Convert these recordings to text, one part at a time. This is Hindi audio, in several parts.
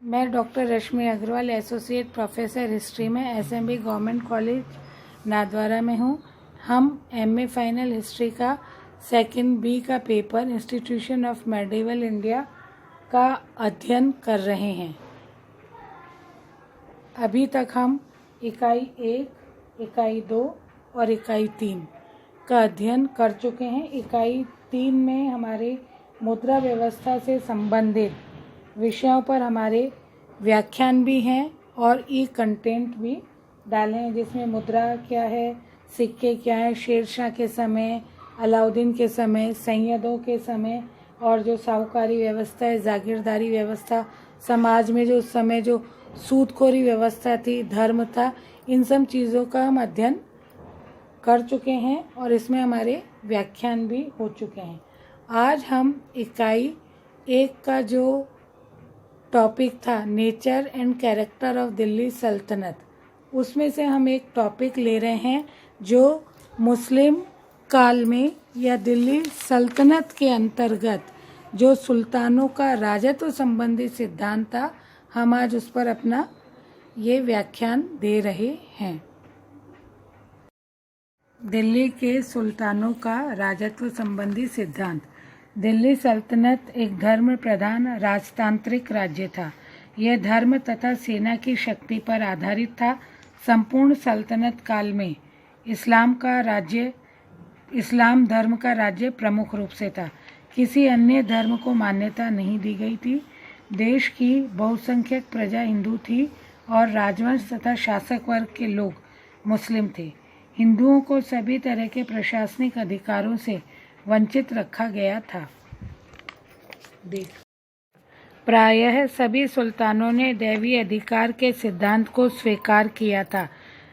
मैं डॉक्टर रश्मि अग्रवाल एसोसिएट प्रोफेसर हिस्ट्री में एसएमबी गवर्नमेंट कॉलेज नाथद्वारा में हूँ। हम एमए फाइनल हिस्ट्री का सेकंड बी का paper institution of medieval India का अध्ययन कर रहे हैं। अभी तक हम इकाई 1, इकाई 2 और इकाई 3 का अध्ययन कर चुके हैं। इकाई 3 में हमारे मुद्रा व्यवस्था से संबंधित विषयों पर हमारे व्याख्यान भी हैं और ई कंटेंट भी डाले हैं, जिसमें मुद्रा क्या है, सिक्के क्या है, शेरशाह के समय, अलाउद्दीन के समय, सैयदों के समय और जो साहूकारी व्यवस्था है, जागीरदारी व्यवस्था, समाज में जो उस समय जो सूदखोरी व्यवस्था थी, धर्म था, इन सब चीज़ों का हम अध्ययन कर चुके हैं और इसमें हमारे व्याख्यान भी हो चुके हैं। आज हम इकाई 1 का जो टॉपिक था nature and character of Delhi सल्तनत, उसमें से हम एक टॉपिक ले रहे हैं जो मुस्लिम काल में या दिल्ली सल्तनत के अंतर्गत जो सुल्तानों का राजत्व संबंधी सिद्धांत था। हम आज उस पर अपना ये व्याख्यान दे रहे हैं। दिल्ली के सुल्तानों का राजत्व संबंधी सिद्धांत। दिल्ली सल्तनत एक धर्म प्रधान राजतांत्रिक राज्य था। यह धर्म तथा सेना की शक्ति पर आधारित था। संपूर्ण सल्तनत काल में इस्लाम धर्म का राज्य प्रमुख रूप से था। किसी अन्य धर्म को मान्यता नहीं दी गई थी। देश की बहुसंख्यक प्रजा हिंदू थी और राजवंश तथा शासक वर्ग के लोग मुस्लिम थे। हिंदुओं को सभी तरह के प्रशासनिक अधिकारों से वंचित रखा गया था। प्रायः सभी सुल्तानों ने दैवीय अधिकार के सिद्धांत को स्वीकार किया था।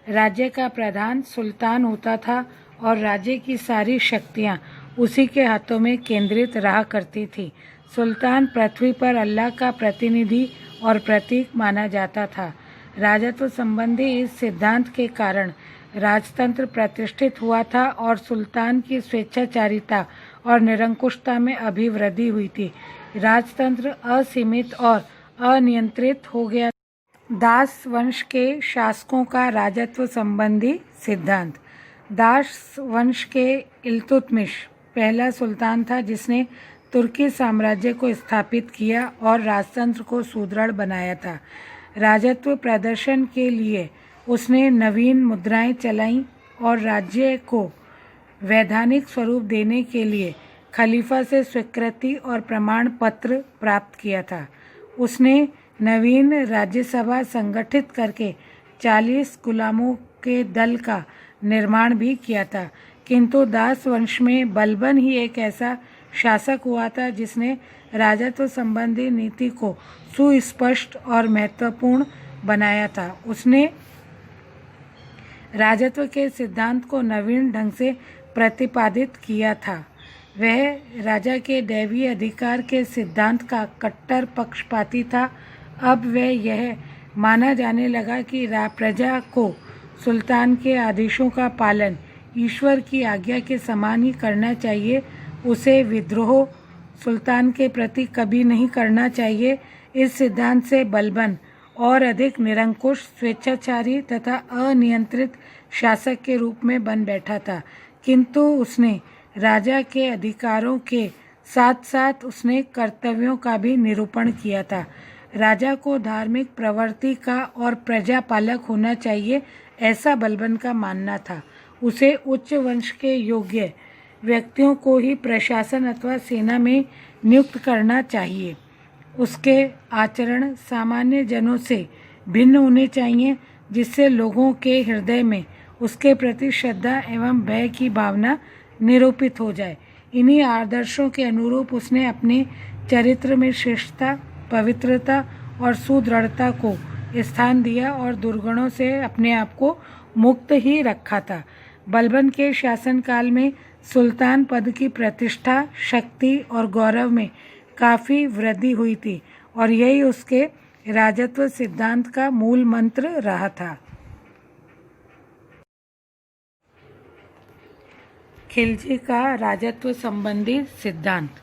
राज्य का प्रधान सुल्तान होता था और राज्य की सारी शक्तियां उसी के हाथों में केंद्रित रहा करती थी। सुल्तान पृथ्वी पर अल्लाह का प्रतिनिधि और प्रतीक माना जाता था। राजत्व संबंधी इस सिद्धांत के कारण राजतंत्र प्रतिष्ठित हुआ था और सुल्तान की स्वेच्छाचारिता और निरंकुशता में अभिवृद्धि हुई थी। राजतंत्र असीमित और अनियंत्रित हो गया। दास वंश के शासकों का राजत्व संबंधी सिद्धांत। दास वंश के इल्तुतमिश पहला सुल्तान था जिसने तुर्की साम्राज्य को स्थापित किया और राजतंत्र को सुदृढ़ बनाया था। राजत्व प्रदर्शन के लिए उसने नवीन मुद्राएं चलाईं और राज्य को वैधानिक स्वरूप देने के लिए खलीफा से स्वीकृति और प्रमाण पत्र प्राप्त किया था। उसने नवीन राज्यसभा संगठित करके 40 गुलामों के दल का निर्माण भी किया था। किंतु दास वंश में बलबन ही एक ऐसा शासक हुआ था जिसने राजत्व संबंधी नीति को सुस्पष्ट और महत्वपूर्ण बनाया था। उसने राजत्व के सिद्धांत को नवीन ढंग से प्रतिपादित किया था। वह राजा के दैवीय अधिकार के सिद्धांत का कट्टर पक्षपाती था। अब वह यह माना जाने लगा कि प्रजा को सुल्तान के आदेशों का पालन ईश्वर की आज्ञा के समान ही करना चाहिए। उसे विद्रोह सुल्तान के प्रति कभी नहीं करना चाहिए। इस सिद्धांत से बलबन और अधिक निरंकुश, स्वेच्छाचारी तथा अनियंत्रित शासक के रूप में बन बैठा था। किंतु उसने राजा के अधिकारों के साथ साथ उसने कर्तव्यों का भी निरूपण किया था। राजा को धार्मिक प्रवृत्ति का और प्रजा पालक होना चाहिए, ऐसा बलबन का मानना था। उसे उच्च वंश के योग्य व्यक्तियों को ही प्रशासन अथवा सेना में नियुक्त करना चाहिए। उसके आचरण सामान्य जनों से भिन्न होने चाहिए, जिससे लोगों के हृदय में उसके प्रति श्रद्धा एवं भय की भावना निरूपित हो जाए। इन्हीं आदर्शों के अनुरूप उसने अपने चरित्र में श्रेष्ठता, पवित्रता और सुदृढ़ता को स्थान दिया और दुर्गुणों से अपने आप को मुक्त ही रखा था। बलबन के शासनकाल में सुल्तान पद की प्रतिष्ठा, शक्ति और गौरव में काफ़ी वृद्धि हुई थी और यही उसके राजत्व सिद्धांत का मूल मंत्र रहा था। खिलजी का राजत्व संबंधी सिद्धांत।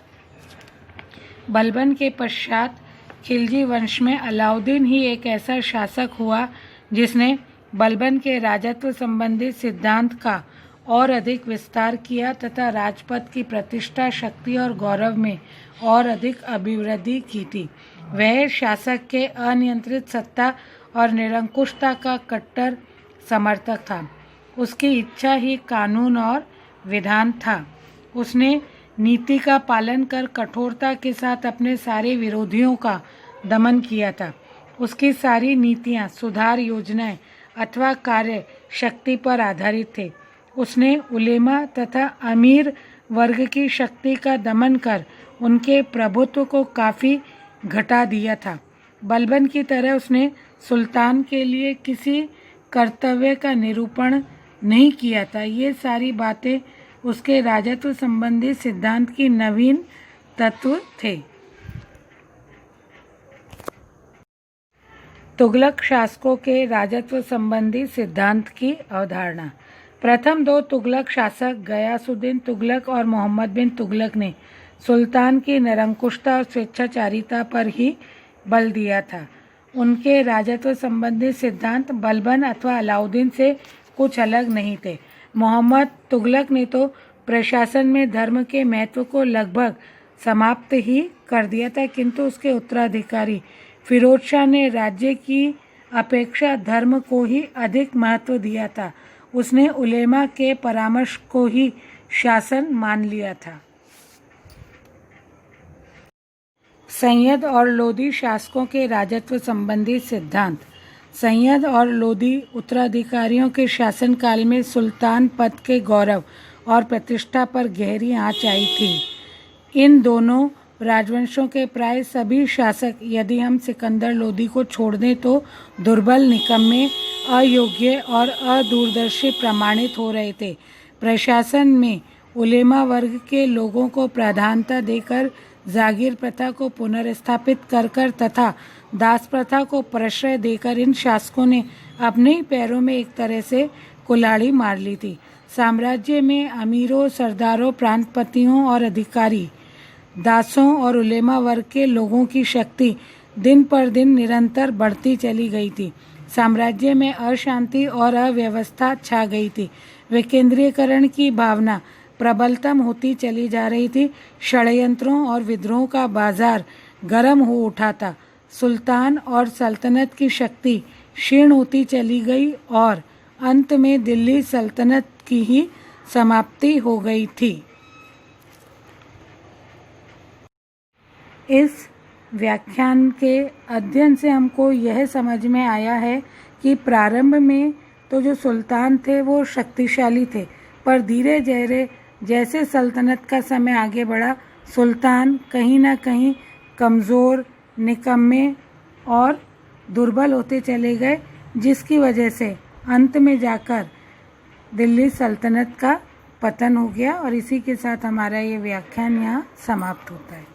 बलबन के पश्चात खिलजी वंश में अलाउद्दीन ही एक ऐसा शासक हुआ जिसने बलबन के राजत्व संबंधी सिद्धांत का और अधिक विस्तार किया तथा राजपद की प्रतिष्ठा, शक्ति और गौरव में और अधिक अभिवृद्धि की थी। वह शासक के अनियंत्रित सत्ता और निरंकुशता का कट्टर समर्थक था। उसकी इच्छा ही कानून और विधान था। उसने नीति का पालन कर कठोरता के साथ अपने सारे विरोधियों का दमन किया था। उसकी सारी नीतियां, सुधार योजनाएं अथवा कार्य शक्ति पर आधारित थे। उसने उलेमा तथा अमीर वर्ग की शक्ति का दमन कर उनके प्रभुत्व को काफ़ी घटा दिया था। बलबन की तरह उसने सुल्तान के लिए किसी कर्तव्य का निरूपण नहीं किया था। ये सारी बातें उसके राजत्व संबंधी सिद्धांत की नवीन तत्व थे। तुगलक शासकों के राजत्व संबंधी सिद्धांत की अवधारणा। प्रथम दो तुगलक शासक गयासुद्दीन तुगलक और मोहम्मद बिन तुगलक ने सुल्तान की निरंकुशता और स्वेच्छाचारिता पर ही बल दिया था। उनके राजत्व संबंधी सिद्धांत बलबन अथवा अलाउद्दीन से कुछ अलग नहीं थे। मोहम्मद तुगलक ने तो प्रशासन में धर्म के महत्व को लगभग समाप्त ही कर दिया था, किंतु उसके उत्तराधिकारी फिरोज शाह ने राज्य की अपेक्षा धर्म को ही अधिक महत्व दिया था। उसने उलेमा के परामर्श को ही शासन मान लिया था। सैयद और लोदी शासकों के राजत्व संबंधी सिद्धांत। सैयद और लोदी उत्तराधिकारियों के शासनकाल में सुल्तान पद के गौरव और प्रतिष्ठा पर गहरी आंच आई थी। इन दोनों राजवंशों के प्राय सभी शासक, यदि हम सिकंदर लोदी को छोड़ दें, तो दुर्बल, निकम्मे, अयोग्य और अदूरदर्शी प्रमाणित हो रहे थे। प्रशासन में उलेमा वर्ग के लोगों को प्राधान्यता देकर जागीर प्रथा को पुनर्स्थापित कर तथा दास प्रथा को प्रश्रय देकर इन शासकों ने अपने ही पैरों में एक तरह से कुल्हाड़ी मार ली थी। साम्राज्य में अमीरों, सरदारों, प्रांतपतियों और अधिकारी, दासों और उलेमा वर्ग के लोगों की शक्ति दिन पर दिन निरंतर बढ़ती चली गई थी। साम्राज्य में अशांति और अव्यवस्था छा गई थी। विकेंद्रीकरण की भावना प्रबलतम होती चली जा रही थी। षड्यंत्रों और विद्रोह का बाजार गर्म हो उठा था। सुल्तान और सल्तनत की शक्ति क्षीण होती चली गई और अंत में दिल्ली सल्तनत की ही समाप्ति हो गई थी। इस व्याख्यान के अध्ययन से हमको यह समझ में आया है कि प्रारंभ में तो जो सुल्तान थे वो शक्तिशाली थे, पर धीरे धीरे जैसे सल्तनत का समय आगे बढ़ा, सुल्तान कहीं ना कहीं कमज़ोर, निकम्मे और दुर्बल होते चले गए, जिसकी वजह से अंत में जाकर दिल्ली सल्तनत का पतन हो गया। और इसी के साथ हमारा ये व्याख्यान यहाँ समाप्त होता है।